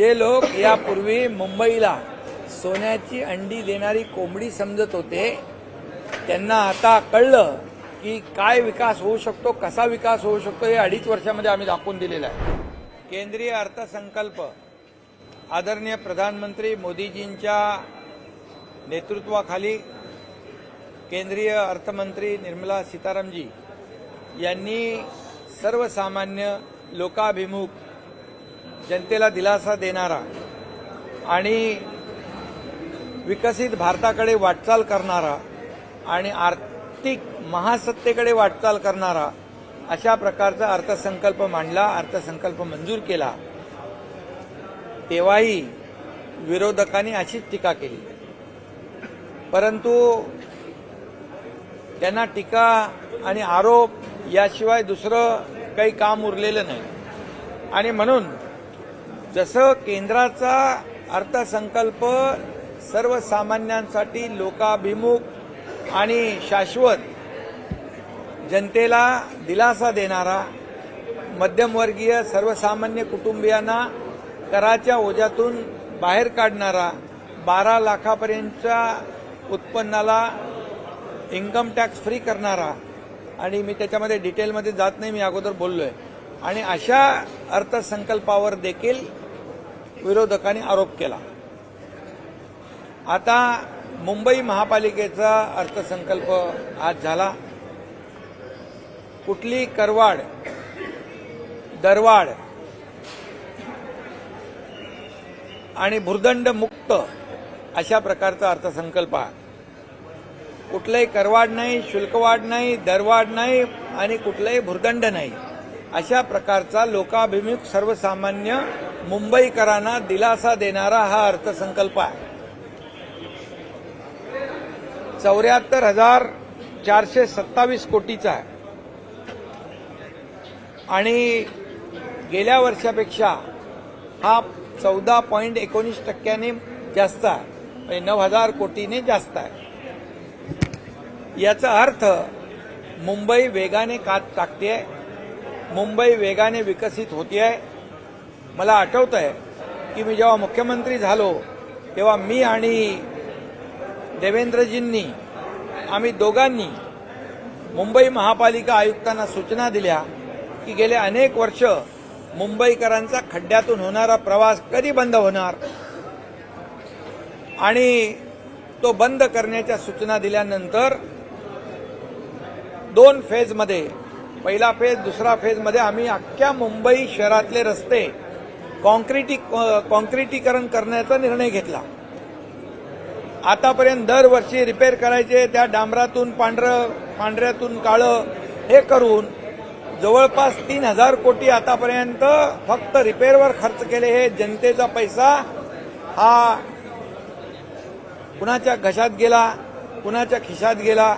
जे लोक यापूर्वी मुंबईला सोन्याची अंडी देणारी कोंबडी समजत होते त्यांना आता कळलं की काय विकास होऊ शकतो, कसा विकास होऊ शकतो हे 2.5 वर्षामध्ये आम्ही दाखवून दिलेलं आहे। केंद्रीय अर्थसंकल्प आदरणीय प्रधानमंत्री मोदीजींच्या नेतृत्वाखाली केंद्रीय अर्थमंत्री निर्मला सीतारामजी यांनी सर्वसामान्य लोकाभिमुख जनतेला दिलासा देणारा आणि विकसित भारताकडे वाटचाल करणारा आणि आर्थिक महासत्तेकडे वाटचाल करणारा अशा प्रकारचा अर्थसंकल्प मांडला, अर्थसंकल्प मंजूर केला। तेव्हाही विरोधकांनी अशीच टीका केली, परंतु त्यांना टीका आणि आरोप याशिवाय दुसरं काही काम उरलेलं नाही। आणि म्हणून जसं केंद्राचा अर्थसंकल्प सर्वसामान्यांसाठी लोकाभिमुख आणि शाश्वत जनतेला दिलासा देणारा, मध्यमवर्गीय सर्वसामान्य कुटुंबियांना कराच्या ओझ्यातून बाहेर काढणारा, 12 लाखापर्यंतच्या उत्पन्नाला इन्कम टॅक्स फ्री करणारा, आणि मी त्याच्यामध्ये डिटेलमध्ये जात नाही, मी अगोदर बोललोय, आणि अशा अर्थसंकल्पावर देखील विरोधकांनी आरोप केला। आता मुंबई महापालिकेचा अर्थसंकल्प आज झाला। कुठली करवाढ, दरवाढ आणि भुर्दंड मुक्त अशा प्रकारचा अर्थसंकल्प आहे। कुठलाही करवाढ नाही, शुल्कवाढ नाही, दरवाढ नाही आणि कुठलाही भुर्दंड नाही, अशा प्रकारचा लोकाभिमुख सर्वसामान्य मुंबईकरांना दिलासा देणारा हा अर्थसंकल्प आहे। 74,427 कोटीचा आहे आणि गेल्या वर्षापेक्षा हा 14.19% जास्त आहे, म्हणजे 9,000 कोटीने जास्त आहे। याचा अर्थ मुंबई वेगाने कात टाकते, मुंबई वेगाने विकसित होते आहे। मला आठवतं आहे की मी जेव्हा मुख्यमंत्री झालो तेव्हा मी आणि देवेंद्रजींनी, आम्ही दोघांनी मुंबई महापालिका आयुक्तांना सूचना दिल्या की गेले अनेक वर्ष मुंबईकरांचा खड्ड्यातून होणारा प्रवास कधी बंद होणार, आणि तो बंद करण्याच्या सूचना दिल्यानंतर 2 फेजमध्ये, पहिला फेज, दुसरा फेजमध्ये आम्ही अख्ख्या मुंबई शहरातले रस्ते कॉन्क्रिटीकरण करण्याचा निर्णय घेतला। आतापर्यंत दरवर्षी रिपेअर करायचे, त्या डांबरातून पांढऱ्यातून काळं हे करून जवळपास 3,000 कोटी आतापर्यंत फक्त रिपेअरवर खर्च केले। हे जनतेचा पैसा हा कुणाच्या घशात गेला, कुणाच्या खिशात गेला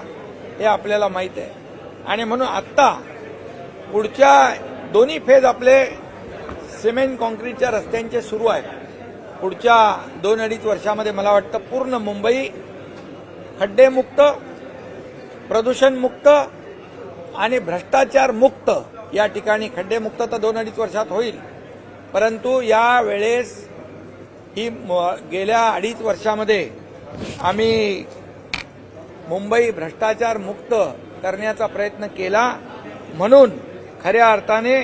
हे आपल्याला माहीत आहे। आणि म्हणून आत्ता पुढच्या दोन्ही फेज आपले सिमेंट कॉन्क्रीटच्या रस्त्यांचे सुरू आहेत। पुढच्या 2-2.5 वर्षामध्ये मला वाटतं पूर्ण मुंबई खड्डेमुक्त, प्रदूषणमुक्त आणि भ्रष्टाचार मुक्त या ठिकाणी, खड्डेमुक्त तर 2-2.5 वर्षात होईल, परंतु या वेळेस ही गेल्या 2.5 वर्षामध्ये आम्ही मुंबई भ्रष्टाचार मुक्त करण्याचा प्रयत्न केला। म्हणून खऱ्या अर्थाने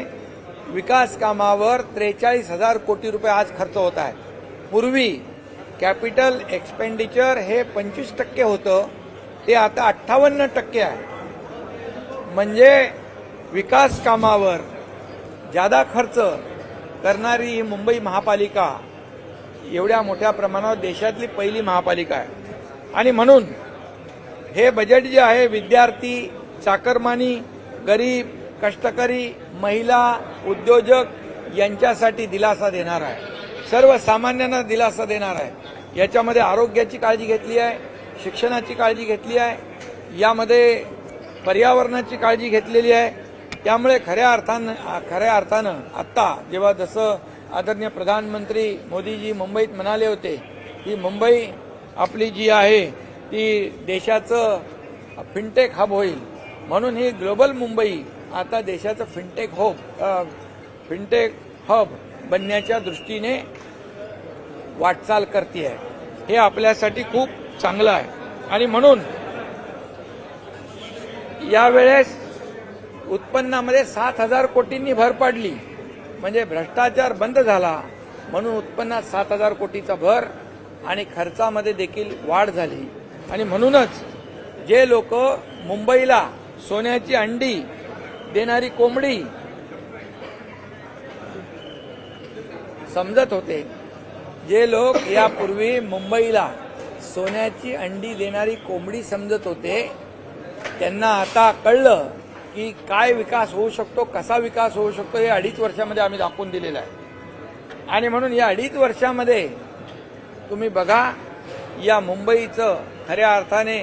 विकास कामावर 43,000 कोटी रुपये आज खर्च होत आहे। पूर्वी कॅपिटल एक्सपेंडिचर हे 25% होतं, ते आता 58% आहे। म्हणजे विकास कामावर जादा खर्च करणारी ही मुंबई महापालिका एवढ्या मोठ्या प्रमाणावर देशातली पहिली महापालिका आहे। आणि म्हणून हे बजेट जे आहे विद्यार्थी, चाकरमानी, गरीब, कष्टकरी, महिला, उद्योजक यांच्यासाठी दिलासा देणार आहे, सर्वसामान्यांना दिलासा देणार आहे। याच्यामध्ये आरोग्याची काळजी घेतली आहे, शिक्षणाची काळजी घेतली आहे, यामध्ये पर्यावरणाची काळजी घेतलेली आहे। त्यामुळे खऱ्या अर्थानं आत्ता जेव्हा जसं आदरणीय प्रधानमंत्री मोदीजी मुंबईत म्हणाले होते की मुंबई आपली जी आहे ती देशाचं फिनटेक हब होईल, म्हणून ही ग्लोबल मुंबई आता देशाचं फिनटेक हब बनण्याच्या दृष्टीने वाटचाल करते हे आपल्यासाठी खूप चांगलं आहे. आणि म्हणून यावेळेस उत्पन्नामध्ये 7,000 कोटींनी भर पडली, म्हणजे भ्रष्टाचार बंद झाला म्हणून उत्पन्नात 7,000 कोटीचा भर आणि खर्चामध्ये देखील वाढ झाली. आणि म्हणूनच जे लोक मुंबईला सोन्याची अंडी देणारी कोंबडी समजत होते, जे लोक यापूर्वी मुंबईला सोन्याची अंडी देणारी कोंबडी समजत होते, त्यांना आता कळलं की काय विकास होऊ शकतो, कसा विकास होऊ शकतो, हे 2.5 वर्षामध्ये आम्ही दाखवून दिलेलं आहे. आणि म्हणून या 2.5 वर्षामध्ये तुम्ही बघा, या मुंबईचं खऱ्या अर्थाने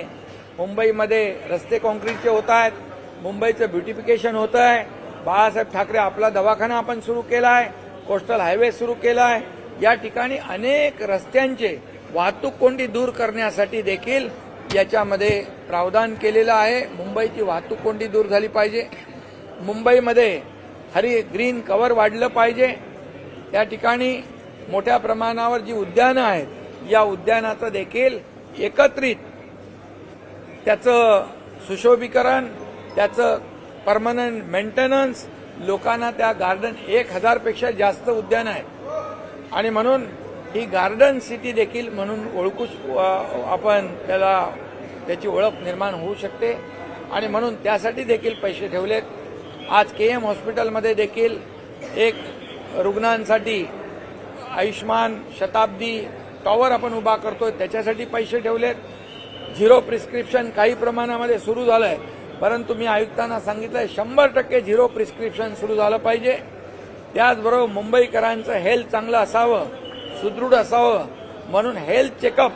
मुंबईमध्ये रस्ते काँक्रीटचे होत आहेत, मुंबईचं ब्युटिफिकेशन होतं आहे, बाळासाहेब ठाकरे आपला दवाखाना आपण सुरू केला आहे, कोस्टल हायवे सुरू केला आहे. या ठिकाणी अनेक रस्त्यांचे वाहतूक कोंडी दूर करण्यासाठी देखील याच्यामध्ये प्रावधान केलेलं आहे. मुंबईची वाहतूक कोंडी दूर झाली पाहिजे, मुंबईमध्ये ग्रीन कव्हर वाढलं पाहिजे. त्या ठिकाणी मोठ्या प्रमाणावर जी उद्यानं आहेत, या उद्यानाचं देखील एकत्रित त्याचं सुशोभीकरण, त्याचं परमनंट मेंटेनन्स, लोकांना त्या गार्डन 1,000 पेक्षा जास्त उद्यान आहेत आणि म्हणून ही गार्डन सिटी देखील म्हणून ओळखू आपण त्याची ओळख निर्माण होऊ शकते. आणि म्हणून त्यासाठी देखील पैसे ठेवलेत. आज KM हॉस्पिटलमध्ये देखील एक रुग्णांसाठी आयुष्मान शताब्दी टॉवर आपण उभा करतोय, त्याच्यासाठी पैसे ठेवलेत. 0 प्रिस्क्रिप्शन काही प्रमाणामध्ये सुरू झालंय, परंतु मी आयुक्तांना सांगितलंय 100% 0 प्रिस्क्रिप्शन सुरू झालं पाहिजे. त्याचबरोबर मुंबईकरांचं हेल्थ चांगलं असावं, सुदृढ असावं म्हणून हेल्थ चेकअप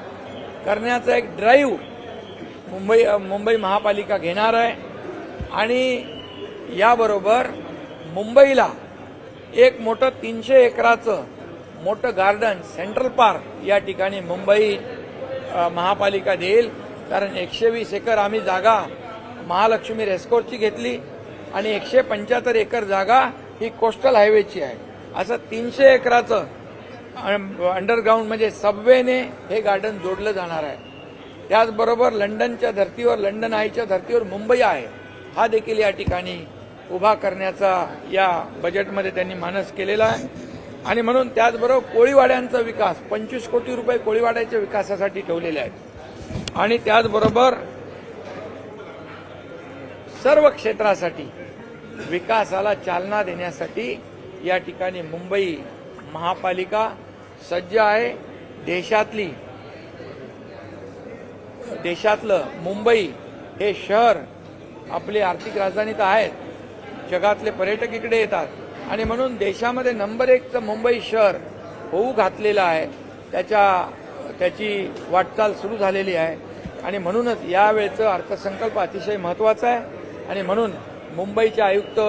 करण्याचा एक ड्राईव्ह मुंबई महापालिका घेणार आहे. आणि याबरोबर मुंबईला एक मोठं 300 एकराचं मोठं गार्डन सेंट्रल पार्क या ठिकाणी मुंबई महापालिका देईल. कारण 120 एकर आम्ही जागा महालक्ष्मी रेस्कोर्सची घेतली आणि 175 एकर जागा ही कोस्टल हायवेची आहे. असं 300 एकराचं अंडरग्राऊंड म्हणजे सबवेने हे गार्डन जोडलं जाणार आहे. त्याचबरोबर लंडनच्या धर्तीवर, लंडन आयच्या धर्तीवर मुंबई आहे, हा देखील या ठिकाणी उभा करण्याचा या बजेटमध्ये त्यांनी मानस केलेला आहे. आणि म्हणून त्याचबरोबर कोळीवाड्यांचा विकास 25 कोटी रुपये कोळीवाड्याच्या विकासासाठी ठेवलेले आहेत. आणि त्याचबरोबर सर्व क्षेत्रासाठी विकासाला चालना देण्यासाठी या ठिकाणी मुंबई महापालिका सज्ज आहे. देशातलं मुंबई हे शहर आपली आर्थिक राजधानी तर आहेत, जगातले पर्यटक इकडे येतात आणि म्हणून देशामध्ये नंबर 1चं मुंबई शहर होऊ घातलेलं आहे. त्याची वाटचाल सुरू झालेली आहे. आणि म्हणूनच यावेळेचा अर्थसंकल्प अतिशय महत्त्वाचा आहे. आणि म्हणून मुंबईचे आयुक्त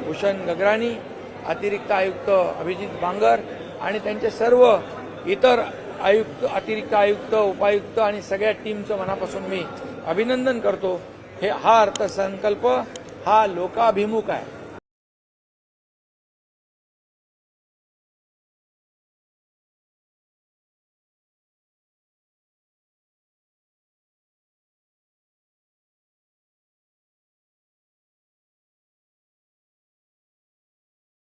भूषण गगराणी, अतिरिक्त आयुक्त अभिजित बांगर आणि त्यांचे सर्व इतर आयुक्त, अतिरिक्त आयुक्त, उपायुक्त आणि सगळ्या टीमचं मनापासून मी अभिनंदन करतो. हा अर्थसंकल्प हा लोकाभिमुख आहे.